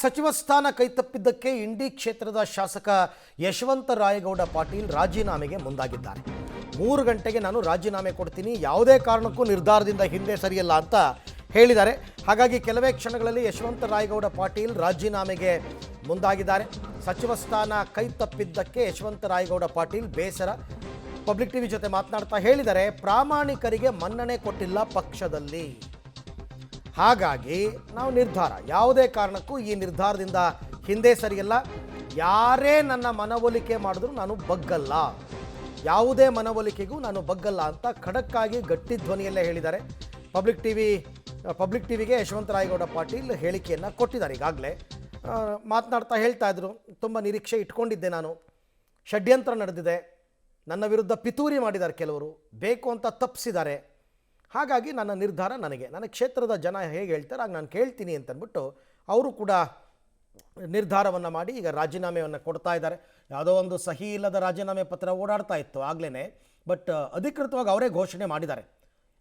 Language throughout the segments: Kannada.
ಸಚಿವ ಸ್ಥಾನ ಕೈತಪ್ಪಿದ್ದಕ್ಕೆ ಇಂಡಿ ಕ್ಷೇತ್ರದ ಶಾಸಕ ಯಶವಂತ ರಾಯಗೌಡ ಪಾಟೀಲ್ ರಾಜೀನಾಮೆಗೆ ಮುಂದಾಗಿದ್ದಾರೆ. 3 ಗಂಟೆಗೆ ನಾನು ರಾಜೀನಾಮೆ ಕೊಡ್ತೀನಿ, ಯಾವುದೇ ಕಾರಣಕ್ಕೂ ನಿರ್ಧಾರದಿಂದ ಹಿಂದೆ ಸರಿಯಲ್ಲ ಅಂತ ಹೇಳಿದ್ದಾರೆ. ಹಾಗಾಗಿ ಕೆಲವೇ ಕ್ಷಣಗಳಲ್ಲಿ ಯಶವಂತ ರಾಯಗೌಡ ಪಾಟೀಲ್ ರಾಜೀನಾಮೆಗೆ ಮುಂದಾಗಿದ್ದಾರೆ. ಸಚಿವ ಸ್ಥಾನ ಕೈತಪ್ಪಿದ್ದಕ್ಕೆ ಯಶವಂತ ರಾಯಗೌಡ ಪಾಟೀಲ್ ಬೇಸರ. ಪಬ್ಲಿಕ್ ಟಿವಿ ಜೊತೆ ಮಾತನಾಡ್ತಾ ಹೇಳಿದರೆ, ಪ್ರಾಮಾಣಿಕರಿಗೆ ಮನ್ನಣೆ ಕೊಟ್ಟಿಲ್ಲ ಪಕ್ಷದಲ್ಲಿ, ಹಾಗಾಗಿ ನಾವು ನಿರ್ಧಾರ ಯಾವುದೇ ಕಾರಣಕ್ಕೂ ಈ ನಿರ್ಧಾರದಿಂದ ಹಿಂದೆ ಸರಿಯಲ್ಲ. ಯಾರೇ ನನ್ನ ಮನವೊಲಿಕೆ ಮಾಡಿದ್ರು ನಾನು ಬಗ್ಗಲ್ಲ, ಯಾವುದೇ ಮನವೊಲಿಕೆಗೂ ನಾನು ಬಗ್ಗಲ್ಲ ಅಂತ ಖಡಕ್ಕಾಗಿ ಗಟ್ಟಿ ಧ್ವನಿಯಲ್ಲೇ ಹೇಳಿದ್ದಾರೆ. ಪಬ್ಲಿಕ್ ಟಿವಿಗೆ ಯಶವಂತ ರಾಯಗೌಡ ಪಾಟೀಲ್ ಹೇಳಿಕೆಯನ್ನು ಕೊಟ್ಟಿದ್ದಾರೆ. ಈಗಾಗಲೇ ಮಾತನಾಡ್ತಾ ಹೇಳ್ತಾ ಇದ್ರು, ತುಂಬ ನಿರೀಕ್ಷೆ ಇಟ್ಕೊಂಡಿದ್ದೆ, ನಾನು ಷಡ್ಯಂತ್ರ ನಡೆದಿದೆ, ನನ್ನ ವಿರುದ್ಧ ಪಿತೂರಿ ಮಾಡಿದ್ದಾರೆ, ಕೆಲವರು ಬೇಕು ಅಂತ ತಪ್ಪಿಸಿದ್ದಾರೆ, ಹಾಗಾಗಿ ನನ್ನ ನಿರ್ಧಾರ ನನ್ನ ಕ್ಷೇತ್ರದ ಜನ ಹೇಗೆ ಹೇಳ್ತಾರೆ ಆಗ ನಾನು ಕೇಳ್ತೀನಿ ಅಂತಂದ್ಬಿಟ್ಟು ಅವರು ಕೂಡ ನಿರ್ಧಾರವನ್ನು ಮಾಡಿ ಈಗ ರಾಜೀನಾಮೆಯನ್ನು ಕೊಡ್ತಾ ಇದ್ದಾರೆ. ಯಾವುದೋ ಒಂದು ಸಹಿ ಇಲ್ಲದ ರಾಜೀನಾಮೆ ಪತ್ರ ಓಡಾಡ್ತಾ ಇತ್ತು ಆಗಲೇ, ಬಟ್ ಅಧಿಕೃತವಾಗಿ ಅವರೇ ಘೋಷಣೆ ಮಾಡಿದ್ದಾರೆ,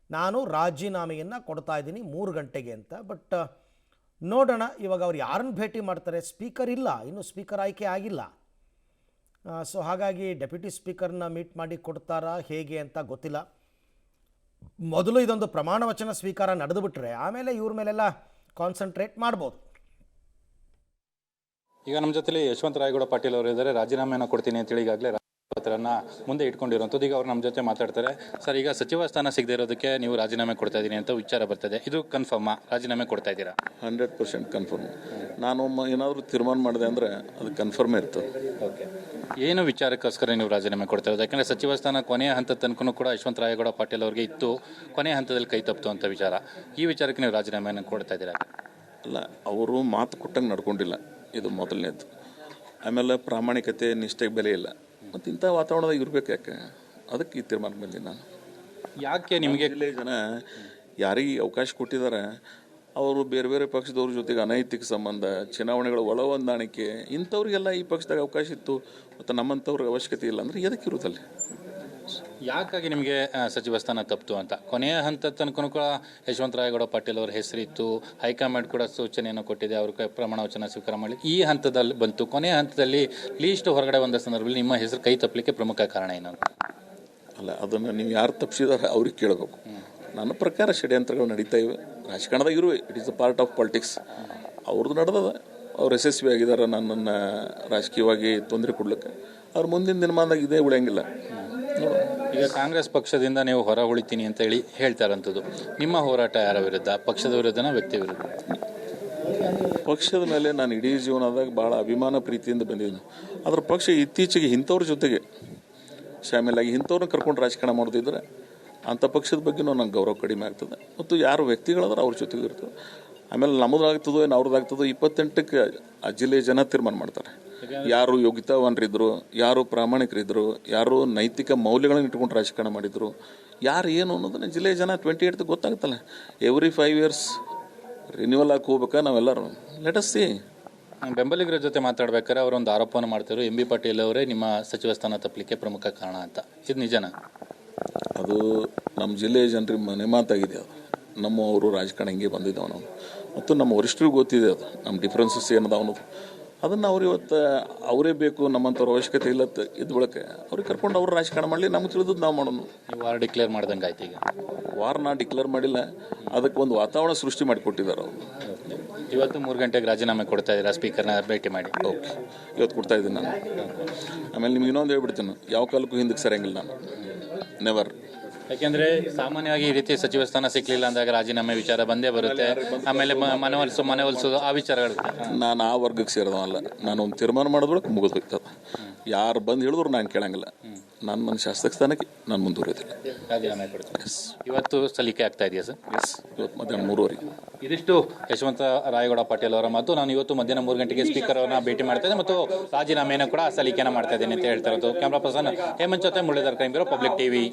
ನಾನು ರಾಜೀನಾಮೆಯನ್ನು ಕೊಡ್ತಾ ಇದ್ದೀನಿ 3 ಗಂಟೆಗೆ ಅಂತ. ಬಟ್ ನೋಡೋಣ ಇವಾಗ ಅವ್ರು ಯಾರನ್ನು ಭೇಟಿ ಮಾಡ್ತಾರೆ. ಸ್ಪೀಕರ್ ಇಲ್ಲ, ಇನ್ನೂ ಸ್ಪೀಕರ್ ಆಯ್ಕೆ ಆಗಿಲ್ಲ. ಸೊ ಹಾಗಾಗಿ ಡೆಪ್ಯೂಟಿ ಸ್ಪೀಕರ್ನ ಮೀಟ್ ಮಾಡಿ ಕೊಡ್ತಾರಾ ಹೇಗೆ ಅಂತ ಗೊತ್ತಿಲ್ಲ. ಮೊದಲು ಇದೊಂದು ಪ್ರಮಾಣ ವಚನ ಸ್ವೀಕಾರ ನಡೆದು ಬಿಟ್ರೆ ಆಮೇಲೆ ಇವ್ರ ಮೇಲೆಲ್ಲ ಕಾನ್ಸಂಟ್ರೇಟ್ ಮಾಡ್ಬೋದು. ಈಗ ನಮ್ಮ ಜೊತೆಲಿ ಯಶವಂತ ರಾಯಗೌಡ ಪಾಟೀಲ್ ಅವರು ಇದ್ದಾರೆ. ರಾಜೀನಾಮೆಯನ್ನು ಕೊಡ್ತೀನಿ ಅಂತೇಳಿ ಈಗಾಗಲೇ ಪತ್ರನ ಮುಂದೆ ಇಟ್ಕೊಂಡಿರುವಂಥದ್ದು. ಈಗ ಅವ್ರು ನಮ್ಮ ಜೊತೆ ಮಾತಾಡ್ತಾರೆ. ಸರ್, ಈಗ ಸಚಿವ ಸ್ಥಾನ ಸಿಗದೆ ಇರೋದಕ್ಕೆ ನೀವು ರಾಜೀನಾಮೆ ಕೊಡ್ತಾ ಇದ್ದೀನಿ ಅಂತ ವಿಚಾರ ಬರ್ತದೆ, ಇದು ಕನ್ಫರ್ಮಾ? ರಾಜೀನಾಮೆ ಕೊಡ್ತಾ ಇದ್ದೀರಾ? 100% ಕನ್ಫರ್ಮ್. ನಾನು ಏನಾದರೂ ತೀರ್ಮಾನ ಮಾಡಿದೆ ಅಂದರೆ ಅದು ಕನ್ಫರ್ಮೇ ಇರ್ತದೆ. ಓಕೆ, ಏನು ವಿಚಾರಕ್ಕೋಸ್ಕರ ನೀವು ರಾಜೀನಾಮೆ ಕೊಡ್ತಾ ಇರೋದು? ಯಾಕಂದರೆ ಸಚಿವ ಸ್ಥಾನ ಕೊನೆಯ ಹಂತದ ತನಕ ಕೂಡ ಯಶವಂತ ರಾಯಗೌಡ ಪಾಟೀಲ್ ಅವರಿಗೆ ಇತ್ತು, ಕೊನೆಯ ಹಂತದಲ್ಲಿ ಕೈ ತಪ್ಪಿತು ಅಂತ ವಿಚಾರ. ಈ ವಿಚಾರಕ್ಕೆ ನೀವು ರಾಜೀನಾಮೆಯನ್ನು ಕೊಡ್ತಾ ಇದ್ದೀರಾ? ಅಲ್ಲ, ಅವರು ಮಾತು ಕೊಟ್ಟಂಗೆ ನಡ್ಕೊಂಡಿಲ್ಲ, ಇದು ಮೊದಲನೇದು. ಆಮೇಲೆ ಪ್ರಾಮಾಣಿಕತೆ, ನಿಷ್ಠೆಗೆ ಬೆಲೆ ಇಲ್ಲ. ಮತ್ತು ಇಂಥ ವಾತಾವರಣದಾಗ ಇರಬೇಕು ಯಾಕೆ, ಅದಕ್ಕೆ ಈ ತೀರ್ಮಾನ ಬಂದಿನಿ ನಾನು. ಯಾಕೆ ನಿಮಗೆ ಜನ ಯಾರಿಗೆ ಅವಕಾಶ ಕೊಟ್ಟಿದ್ದಾರೆ ಅವರು ಬೇರೆ ಬೇರೆ ಪಕ್ಷದವ್ರ ಜೊತೆಗೆ ಅನೈತಿಕ ಸಂಬಂಧ, ಚುನಾವಣೆಗಳ ಒಳ ಹೊಂದಾಣಿಕೆ, ಇಂಥವ್ರಿಗೆಲ್ಲ ಈ ಪಕ್ಷದಾಗ ಅವಕಾಶ ಇತ್ತು, ಮತ್ತು ನಮ್ಮಂಥವ್ರಿಗೆ ಅವಶ್ಯಕತೆ ಇಲ್ಲ ಅಂದರೆ ಎದಕ್ಕೆ ಇರುತ್ತಲ್ಲಿ? ಯಾಕಾಗಿ ನಿಮಗೆ ಸಚಿವ ಸ್ಥಾನ ತಪ್ಪಿತು ಅಂತ? ಕೊನೆಯ ಹಂತದ ತನಕ ಕೂಡ ಯಶವಂತ ರಾಯಗೌಡ ಪಾಟೀಲ್ ಅವರ ಹೆಸರಿತ್ತು, ಹೈಕಮಾಂಡ್ ಕೂಡ ಸೂಚನೆಯನ್ನು ಕೊಟ್ಟಿದೆ, ಅವ್ರ ಪ್ರಮಾಣ ವಚನ ಸ್ವೀಕಾರ ಮಾಡಿ ಈ ಹಂತದಲ್ಲಿ ಬಂತು. ಕೊನೆಯ ಹಂತದಲ್ಲಿ ಲೀಸ್ಟ್ ಹೊರಗಡೆ ಬಂದ ಸಂದರ್ಭದಲ್ಲಿ ನಿಮ್ಮ ಹೆಸರು ಕೈ ತಪ್ಪಲಿಕ್ಕೆ ಪ್ರಮುಖ ಕಾರಣ ಏನು? ಅಲ್ಲ, ಅದನ್ನು ನೀವು ಯಾರು ತಪ್ಪಿಸಿದಾರೆ ಅವ್ರಿಗೆ ಕೇಳಬೇಕು. ನನ್ನ ಪ್ರಕಾರ ಷಡ್ಯಂತ್ರಗಳು ನಡೀತಾ ಇವೆ, ರಾಜಕಾರಣದಾಗ ಇರುವೆ. It is a part of politics. ಅವ್ರದ್ದು ನಡೆದದ, ಅವ್ರು ಯಶಸ್ವಿ ಆಗಿದ್ದಾರೆ ನನ್ನನ್ನು ರಾಜಕೀಯವಾಗಿ ತೊಂದರೆ ಕೊಡ್ಲಿಕ್ಕೆ. ಅವ್ರು ಮುಂದಿನ ದಿನಮಾನದಾಗ ಇದೇ ಉಳಿಯಂಗಿಲ್ಲ. ಈಗ ಕಾಂಗ್ರೆಸ್ ಪಕ್ಷದಿಂದ ನೀವು ಹೊರ ಉಳಿತೀನಿ ಅಂತ ಹೇಳಿ ಹೇಳ್ತಾ ಇರೋಂಥದ್ದು, ನಿಮ್ಮ ಹೋರಾಟ ಯಾರ ವಿರುದ್ಧ? ಪಕ್ಷದ ವಿರುದ್ಧನ, ವ್ಯಕ್ತಿ ವಿರುದ್ಧ? ಪಕ್ಷದ ಮೇಲೆ ನಾನು ಇಡೀ ಜೀವನದಾಗ ಭಾಳ ಅಭಿಮಾನ ಪ್ರೀತಿಯಿಂದ ಬಂದಿದ್ದೀನಿ. ಅದ್ರ ಪಕ್ಷ ಇತ್ತೀಚೆಗೆ ಇಂಥವ್ರ ಜೊತೆಗೆ ಶಾಮೀಲಾಗಿ ಇಂಥವ್ರನ್ನ ಕರ್ಕೊಂಡು ರಾಜಕಾರಣ ಮಾಡೋದಿದ್ರೆ ಅಂಥ ಪಕ್ಷದ ಬಗ್ಗೆನೂ ನಂಗೆ ಗೌರವ ಕಡಿಮೆ ಆಗ್ತದೆ. ಮತ್ತು ಯಾರು ವ್ಯಕ್ತಿಗಳಾದ್ರೆ ಅವ್ರ ಜೊತೆಗೆ ಇರ್ತದೆ. ಆಮೇಲೆ ನಮ್ಮದಾಗ್ತದೋ ಏನು ಅವ್ರದ್ದಾಗ್ತದೋ 28ಕ್ಕೆ ಆ ಜಿಲ್ಲೆಯ ಜನ ತೀರ್ಮಾನ ಮಾಡ್ತಾರೆ. ಯಾರು ಯೋಗ್ಯತಾವಾನರಿದ್ದರು, ಯಾರು ಪ್ರಾಮಾಣಿಕರಿದ್ದರು, ಯಾರು ನೈತಿಕ ಮೌಲ್ಯಗಳನ್ನು ಇಟ್ಕೊಂಡು ರಾಜಕಾರಣ ಮಾಡಿದರು, ಯಾರು ಏನು ಅನ್ನೋದನ್ನ ಜಿಲ್ಲೆಯ ಜನ 28ಕ್ಕೆ ಗೊತ್ತಾಗುತ್ತಲ್ಲ. ಎವ್ರಿ 5 years ರಿನ್ಯೂವಲ್ ಆಗಿ ಹೋಗ್ಬೇಕಾ ನಾವೆಲ್ಲರೂ. Let us see. ಬೆಂಬಲಿಗರ ಜೊತೆ ಮಾತಾಡ್ಬೇಕಾದ್ರೆ ಅವರೊಂದು ಆರೋಪವನ್ನು ಮಾಡ್ತಾರೆ, MB ಪಾಟೀಲ್ ಅವರೇ ನಿಮ್ಮ ಸಚಿವ ಸ್ಥಾನ ತಪ್ಪಲಿಕ್ಕೆ ಪ್ರಮುಖ ಕಾರಣ ಅಂತ. ಇದು ನಿಜನಾ? ಅದು ನಮ್ಮ ಜಿಲ್ಲೆಯ ಜನರಿಗೆ ಮನೆ ಮಾತಾಗಿದೆ. ಅದು ನಮ್ಮ ಅವರು ರಾಜಕಾರಣ ಹಿಂಗೆ ಬಂದಿದ್ದಾವೆ ನಾವು, ಮತ್ತು ನಮ್ಮ ವರಿಷ್ಠರಿಗೆ ಗೊತ್ತಿದೆ ಅದು ನಮ್ಮ ಡಿಫ್ರೆನ್ಸಸ್ ಏನದಾವ ಅನ್ನೋದು. ಅದನ್ನು ಅವ್ರು ಇವತ್ತು ಅವರೇ ಬೇಕು, ನಮ್ಮಂಥವ್ರ ಅವಶ್ಯಕತೆ ಇಲ್ಲ ಇದ್ದ ಬಳಕೆ ಅವ್ರಿಗೆ ಕರ್ಕೊಂಡು ಅವ್ರು ರಾಜಕಾರಣ ಮಾಡಲಿ, ನಮ್ಗೆ ತಿಳಿದದ್ದು ನಾವು ಮಾಡೋಣ. ವಾರ್ ಡಿಕ್ಲೇರ್ ಮಾಡ್ದಂಗೆ ಆಯ್ತು. ಈಗ ವಾರ್ ನಾ ಡಿಕ್ಲೇರ್ ಮಾಡಿಲ್ಲ, ಅದಕ್ಕೆ ಒಂದು ವಾತಾವರಣ ಸೃಷ್ಟಿ ಮಾಡಿ ಕೊಟ್ಟಿದ್ದಾರೆ ಅವರು. ಇವತ್ತು 3 ಗಂಟೆಗೆ ರಾಜೀನಾಮೆ ಕೊಡ್ತಾ ಇದ್ದೀರಾ ಸ್ಪೀಕರ್ನ ಭೇಟಿ ಮಾಡಿ? ಓಕೆ, ಇವತ್ತು ಕೊಡ್ತಾ ಇದ್ದೀನಿ ನಾನು. ಆಮೇಲೆ ನಿಮ್ಗೆ ಇನ್ನೊಂದು ಹೇಳ್ಬಿಡ್ತೀನಿ, ಯಾವ ಕಾಲಕ್ಕೂ ಹಿಂದಕ್ಕೆ ಸರಿಯಂಗಿಲ್ಲ ನಾನು, ನೆವರ್. ಯಾಕೆಂದರೆ ಸಾಮಾನ್ಯವಾಗಿ ಈ ರೀತಿ ಸಚಿವ ಸ್ಥಾನ ಸಿಕ್ಕಲಿಲ್ಲ ಅಂದಾಗ ರಾಜೀನಾಮೆ ವಿಚಾರ ಬಂದೇ ಬರುತ್ತೆ. ಆಮೇಲೆ ಮನವೊಲಿಸೋದು ಆ ವಿಚಾರಗಳು. ನಾನು ಆ ವರ್ಗಕ್ಕೆ ಸೇರಿದವಲ್ಲ. ನಾನು ಒಂದು ತೀರ್ಮಾನ ಮಾಡಿದ್ರೊಳಗೆ ಮುಗಿದು ಹೋಗ್ತದೆ. ಯಾರು ಬಂದು ಹೇಳಿದ್ರು ನಾನು ಕೇಳಂಗಿಲ್ಲ. ನನ್ನ ಶಾಸಕ ಸ್ಥಾನಕ್ಕೆ ನಾನು ಮುಂದುವರಿಯೋದಿಲ್ಲ. ರಾಜೀನಾಮೆ ಕೊಡ್ತೀನಿ. ಇವತ್ತು ಸಲ್ಲಿಕೆ ಆಗ್ತಾ ಇದೆಯಾ ಸರ್? ಎಸ್, ಇವತ್ತು ಮಧ್ಯಾಹ್ನ 3:30. ಇದಿಷ್ಟು ಯಶವಂತ ರಾಯಗೌಡ ಪಾಟೀಲ್ ಅವರ ಮಾತು. ನಾನು ಇವತ್ತು ಮಧ್ಯಾಹ್ನ 3 ಗಂಟೆಗೆ ಸ್ಪೀಕರ್ ಅವರನ್ನ ಭೇಟಿ ಮಾಡ್ತಾ ಇದ್ದೆ ಮತ್ತು ರಾಜೀನಾಮೆಯನ್ನು ಕೂಡ ಸಲ್ಲಿಕೆಯನ್ನು ಮಾಡ್ತಾ ಇದ್ದೇನೆ ಅಂತ ಹೇಳ್ತಾ ಇರೋದು. ಕ್ಯಾಮ್ರಾ ಪರ್ಸನ್ ಹೇಮಂತ್ ಜೊತೆ Muralidhar crime bureau, public TV.